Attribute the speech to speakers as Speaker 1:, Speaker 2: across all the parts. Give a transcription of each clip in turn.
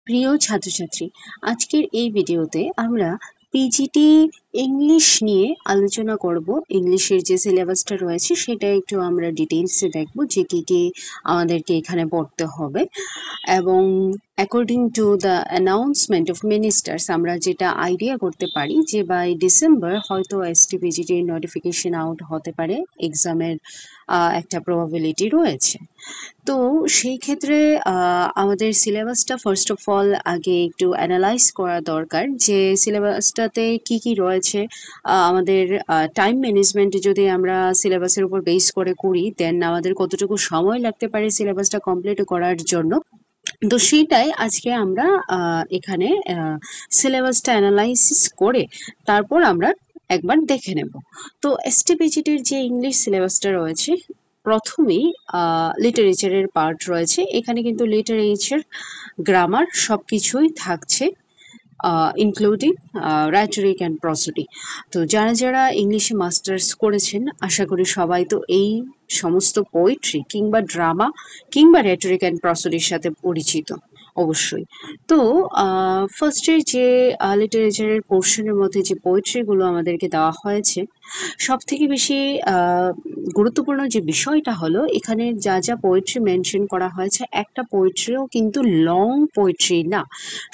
Speaker 1: প্রিয় ছাত্রছাত্রী, আজকের এই ভিডিওতে আমরা পিজিটি ইংলিশ নিয়ে আলোচনা করব। ইংলিশের যে সিলেবাসটা রয়েছে সেটা একটু আমরা ডিটেইলসে দেখব যে কি কি আমাদেরকে এখানে পড়তে হবে। এবং according to the announcement of ministers আমরা যেটা আইডিয়া করতে পারি যে বাই ডিসেম্বর হয়তো এসটিপিজিটির নোটিফিকেশন আউট হতে পারে, এক্সামের একটা প্রবাবিলিটি রয়েছে। তো সেই ক্ষেত্রে আমাদের সিলেবাসটা ফার্স্ট অফ অল আগে একটু অ্যানালাইজ করা দরকার যে সিলেবাসটাতে কি কি রয়েছে। আমাদের টাইম ম্যানেজমেন্ট যদি আমরা সিলেবাসের উপর বেস করে করি, দেন আমাদের কতটুকু সময় লাগতে পারে সিলেবাসটা কমপ্লিট করার জন্য। তো সেটাই আজকে আমরা এখানে সিলেবাসটা অ্যানালাইসিস করে তারপর আমরা একবার দেখে নেব। তো এসটিপিজিটির যে ইংলিশ সিলেবাসটা রয়েছে, প্রথমেই লিটারেচারের পার্ট রয়েছে। এখানে কিন্তু লিটারেচার, গ্রামার সবকিছুই থাকছে, ইনক্লুডিং র্যাটরিক অ্যান্ড প্রসোডি। তো যারা যারা ইংলিশে মাস্টার্স করেছেন আশা করি সবাই তো এই সমস্ত পোয়েট্রি কিংবা ড্রামা কিংবা র্যাটরিক অ্যান্ড প্রসোডির সাথে পরিচিত অবশ্যই। তো ফার্স্টের যে লিটারেচারের পোর্শনের মধ্যে যে পোয়েট্রিগুলো আমাদেরকে দেওয়া হয়েছে, সব থেকে বেশি গুরুত্বপূর্ণ যে বিষয়টা হলো এখানে যা যা পোয়েট্রি মেনশন করা হয়েছে, একটা পোয়েট্রিও কিন্তু লং পোয়েট্রি না,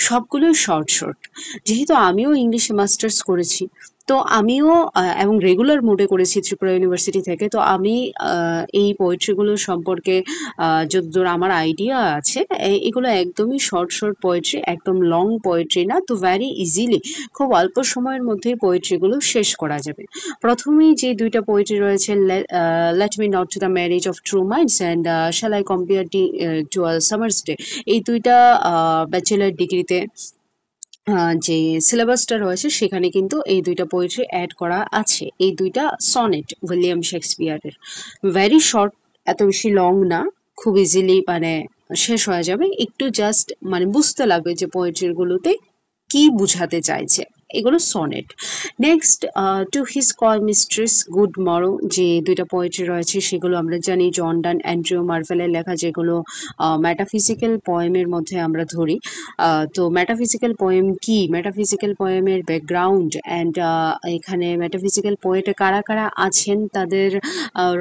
Speaker 1: সবগুলোই শর্ট শর্ট। যেহেতু আমিও ইংলিশে মাস্টার্স করেছি, তো আমিও এবং রেগুলার মোডে করেছি ত্রিপুরা ইউনিভার্সিটি থেকে, তো আমি এই পোয়েট্রিগুলো সম্পর্কে যতদূর আমার আইডিয়া আছে, এগুলো একদমই শর্ট শর্ট পোয়েট্রি, একদম লং পোয়েট্রি না। তো ভ্যারি ইজিলি খুব অল্প সময়ের মধ্যেই পোয়েট্রিগুলো শেষ করা যাবে। প্রথমেই যে দুইটা পোয়েট্রি রয়েছে, let me not to the marriage of true minds and shall I compare to a summer's day, এই দুইটা ব্যাচেলার ডিগ্রিতে যে সিলেবাসটা রয়েছে সেখানে কিন্তু এই দুইটা পোয়েট্রি অ্যাড করা আছে। এই দুইটা সনেট উইলিয়াম শেক্সপিয়ারের, ভেরি শর্ট, এত বেশি লং না, খুব ইজিলি মানে শেষ হয়ে যাবে। একটু জাস্ট মানে বুঝতে লাগবে যে পোয়েট্রিগুলোতে কি বুঝাতে চাইছে। এগুলো সনেট। নেক্সট, টু হিজ কয় মিস্ট্রেস গুড মরো, যে দুইটা পোয়েট্রি রয়েছে সেগুলো আমরা জানি জন ডান অ্যান্ড্রিউ মার্ভেলের লেখা, যেগুলো মেটাফিজিক্যাল পোয়েমের মধ্যে আমরা ধরি। তো মেটাফিজিক্যাল পোয়েম কি, মেটাফিজিক্যাল পোয়েমের ব্যাকগ্রাউন্ড অ্যান্ড এখানে মেটাফিজিক্যাল পোয়েটে কারা কারা আছেন, তাদের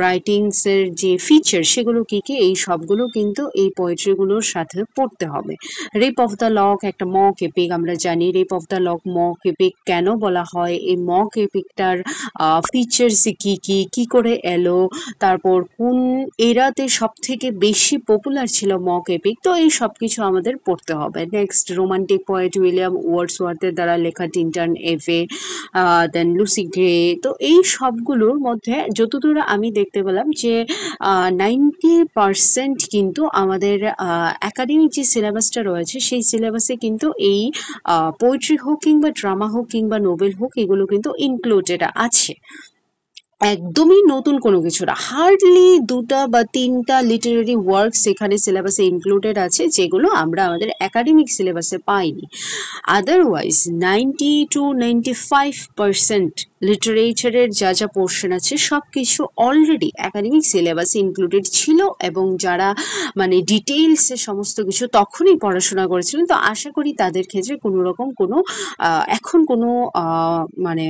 Speaker 1: রাইটিংসের যে ফিচার সেগুলো কি কি, এই সবগুলো কিন্তু এই পোয়েট্রিগুলোর সাথে পড়তে হবে। রেপ অফ দ্য লক একটা মক এপিক, আমরা জানি rape of the lock mock epic কেন বলা হয়, এই মক এপিকটার ফিচার্স কি কি, কি করে এলো, তারপর কোন এরাতে সব থেকে বেশি পপুলার ছিল মক এপিক, তো এই সব কিছু আমাদের পড়তে হবে। নেক্সট, রোমান্টিক পোয়েট উইলিয়াম ওয়ার্ডসওয়ার্থের দ্বারা লেখা টিনটন এভে, দেন লুসি গ্রে। তো এই সবগুলোর মধ্যে যতদূর আমি দেখতে পেলাম যে 90% কিন্তু আমাদের একাডেমিক যে সিলেবাসটা রয়েছে সেই সিলেবাসে কিন্তু এই পোয়েট্রি হোক কিংবা ড্রামা হোক কিংবা নোবেল হোক, এগুলো কিন্তু ইনক্লুডেড আছে। একদমই নতুন কোনো কিছু না, হার্ডলি দুটা বা তিনটা লিটারেরি ওয়ার্কস এখানে সিলেবাসে ইনক্লুডেড আছে, যেগুলো আমরা আমাদের একাডেমিক সিলেবাসে পাইনি। আদারওয়াইজ 90 to 95% লিটারেচারের যা যা পোর্শন আছে সব কিছু অলরেডি একাডেমিক সিলেবাসে ইনক্লুডেড ছিল, এবং যারা মানে ডিটেইলসে সমস্ত কিছু তখনই পড়াশোনা করেছিলেন, তো আশা করি তাদের ক্ষেত্রে কোনো রকম কোনো এখন কোনো মানে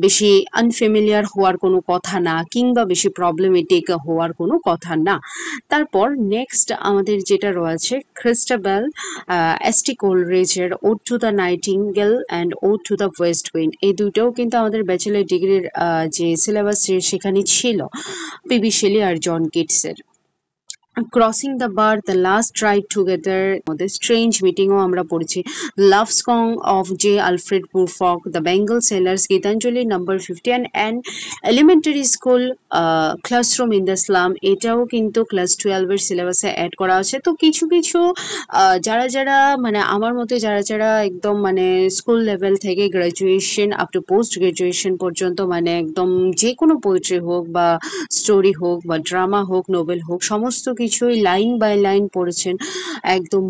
Speaker 1: বেশি আনফেমিলিয়ার হওয়ার কোনো কথা না, কিংবা বেশি প্রবলেমেটিক হওয়ার কোনো কথা না। তারপর নেক্সট আমাদের যেটা রয়েছে, ক্রিস্টাবেল এসটি কোলরিজের ode to the nightingale and ode to the west wind, এই দুইটাও কিন্তু আমাদের ব্যাচেলার ডিগ্রির যে সিলেবাস সেখানে ছিল, পিবি শেলি আর জন কিটসের। Crossing the bar, the last ride together, মধ্যে স্ট্রেঞ্জ মিটিংও আমরা পড়েছি, love song of J Alfred Prufrock, the bangle sellers, Gitanjali number 50 and elementary school classroom in the slum, এটাও কিন্তু ক্লাস 12-এর সিলেবাসে অ্যাড করা আছে। তো কিছু কিছু যারা যারা মানে আমার মতে যারা যারা একদম মানে স্কুল লেভেল থেকে graduation up to post graduation পর্যন্ত মানে একদম যে কোনো পোয়েট্রি হোক বা স্টোরি হোক বা ড্রামা হোক নোবেল হোক, সমস্ত কিছুই লাইন বাই লাইন পড়েছেন, একদম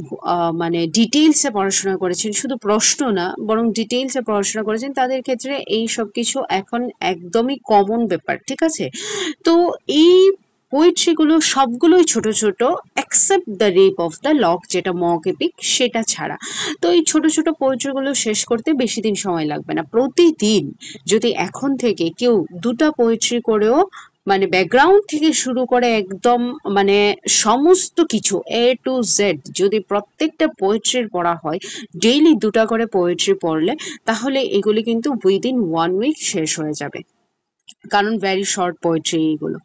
Speaker 1: মানে ডিটেইলসে পড়াশোনা করেছেন, শুধু প্রশ্ন না বরং ডিটেইলসে পড়াশোনা করেছেন, তাদের ক্ষেত্রে এই সব কিছু এখন একদমই কমন ব্যাপার। ঠিক আছে, তো এই পোয়েট্রিগুলো সবগুলোই ছোট ছোট, except the rape of the lock যেটা মক এপিক সেটা ছাড়া। তো এই ছোট ছোট পোয়েট্রিগুলো শেষ করতে বেশি দিন সময় লাগবে না। প্রতিদিন যদি এখন থেকে কেউ 2টা পোয়েট্রি করেও, মানে ব্যাকগ্রাউন্ড থেকে শুরু করে একদম মানে সমস্ত কিছু A to Z যদি প্রত্যেকটা পোয়েট্রির পড়া হয়, ডেইলি 2টা করে পোয়েট্রি পড়লে, তাহলে এগুলি কিন্তু উইদিন 1 উইক শেষ হয়ে যাবে, কারণ ভেরি শর্ট পোয়েট্রি এগুলো।